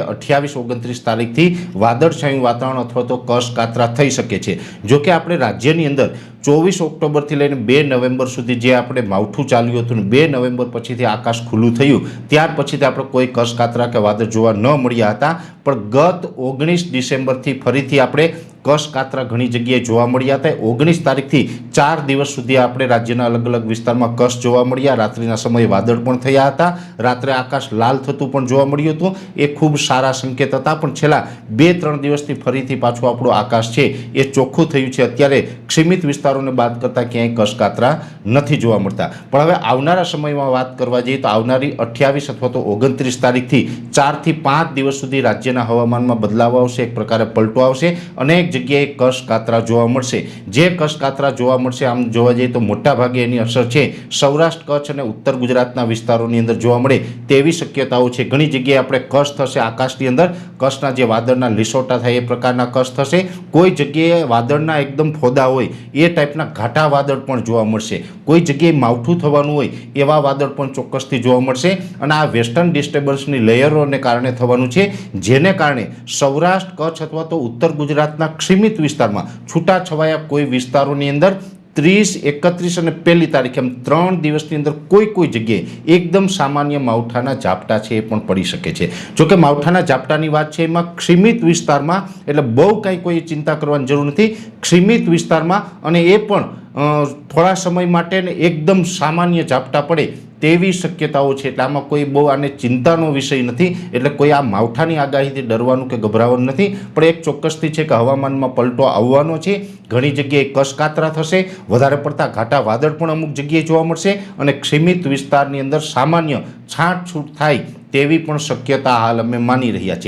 28-29 તારીખથી વાદળછાયું વાતાવરણ અથવા તો કશ કાતરા થઈ શકે છે। જો કે આપણે રાજ્યની અંદર 24 ઓક્ટોબરથી લઈને 2 નવેમ્બર સુધી જે આપણે માવઠું ચાલ્યું હતું, 2 નવેમ્બર પછીથી આકાશ ખુલ્લું થયું, ત્યાર પછીથી આપણે કોઈ કશ કાતરા કે વાદળ જોવા ન મળ્યા હતા। પણ ગત 19 ડિસેમ્બરથી ફરીથી આપણે કશ કાતરા ઘણી જગ્યાએ જોવા મળ્યા હતા। 19 તારીખથી 4 દિવસ સુધી આપણે રાજ્યના અલગ અલગ વિસ્તારમાં કશ જોવા મળ્યા। રાત્રિના સમયે વાદળ પણ થયા હતા, રાત્રે આકાશ લાલ થતું પણ જોવા મળ્યું હતું। એ ખૂબ સારા સંકેત હતા। પણ છેલ્લા 2-3 દિવસથી ફરીથી પાછું આપણું આકાશ છે એ ચોખ્ખું થયું છે। અત્યારે સીમિત વિસ્તારોને બાદ કરતાં ક્યાંય કશ કાતરા નથી જોવા મળતા। પણ હવે આવનારા સમયમાં વાત કરવા જઈએ તો આવનારી 28 અથવા તો 29 તારીખથી 4 થી 5 દિવસ સુધી રાજ્યના હવામાનમાં બદલાવ આવશે, એક પ્રકારે પલટો આવશે। અનેક જગ્યાએ કશ કાતરા જોવા મળશે। જે કશ કાતરા જોવા મળશે, આમ જોવા જઈએ તો મોટા ભાગે એની અસર છે સૌરાષ્ટ્ર, કચ્છ અને ઉત્તર ગુજરાતના વિસ્તારોની અંદર જોવા મળે તેવી શક્યતાઓ છે। ઘણી જગ્યાએ આપણે કશ થશે આકાશની અંદર, કશના જે વાદળના લીસોટા થાય એ પ્રકારના કશ થશે। કોઈ જગ્યાએ વાદળના એકદમ ફોદા હોય એ ટાઈપના ઘાટા વાદળ પણ જોવા મળશે। કોઈ જગ્યાએ માવઠું થવાનું હોય એવા વાદળ પણ ચોક્કસથી જોવા મળશે। અને આ વેસ્ટર્ન ડિસ્ટર્બન્સની લેયરોને કારણે થવાનું છે, જેને કારણે સૌરાષ્ટ્ર, કચ્છ અથવા તો ઉત્તર ગુજરાતના સીમિત વિસ્તારમાં છૂટાછવાયા કોઈ વિસ્તારોની અંદર 30, 31 અને 1 તારીખે એમ 3 દિવસની અંદર કોઈ જગ્યાએ એકદમ સામાન્ય માવઠાના ઝાપટા છે એ પણ પડી શકે છે। જોકે માવઠાના ઝાપટાની વાત છે એમાં સીમિત વિસ્તારમાં, એટલે બહુ કાંઈ કોઈ ચિંતા કરવાની જરૂર નથી। સીમિત વિસ્તારમાં, અને એ પણ થોડા સમય માટે ને એકદમ સામાન્ય ઝાપટા પડે તેવી શક્યતાઓ છે। એટલે આમાં કોઈ બહુ આને ચિંતાનો વિષય નથી। એટલે કોઈ આ માવઠાની આગાહીથી ડરવાનું કે ગભરાવાનું નથી। પણ એક ચોક્કસથી છે કે હવામાનમાં પલટો આવવાનો છે। ઘણી જગ્યાએ કશ કાતરા થશે, વધારે પડતા ઘાટા વાદળ પણ અમુક જગ્યાએ જોવા મળશે, અને સીમિત વિસ્તારની અંદર સામાન્ય છાંટછૂટ થાય તેવી પણ શક્યતા હાલ અમે માની રહ્યા છીએ।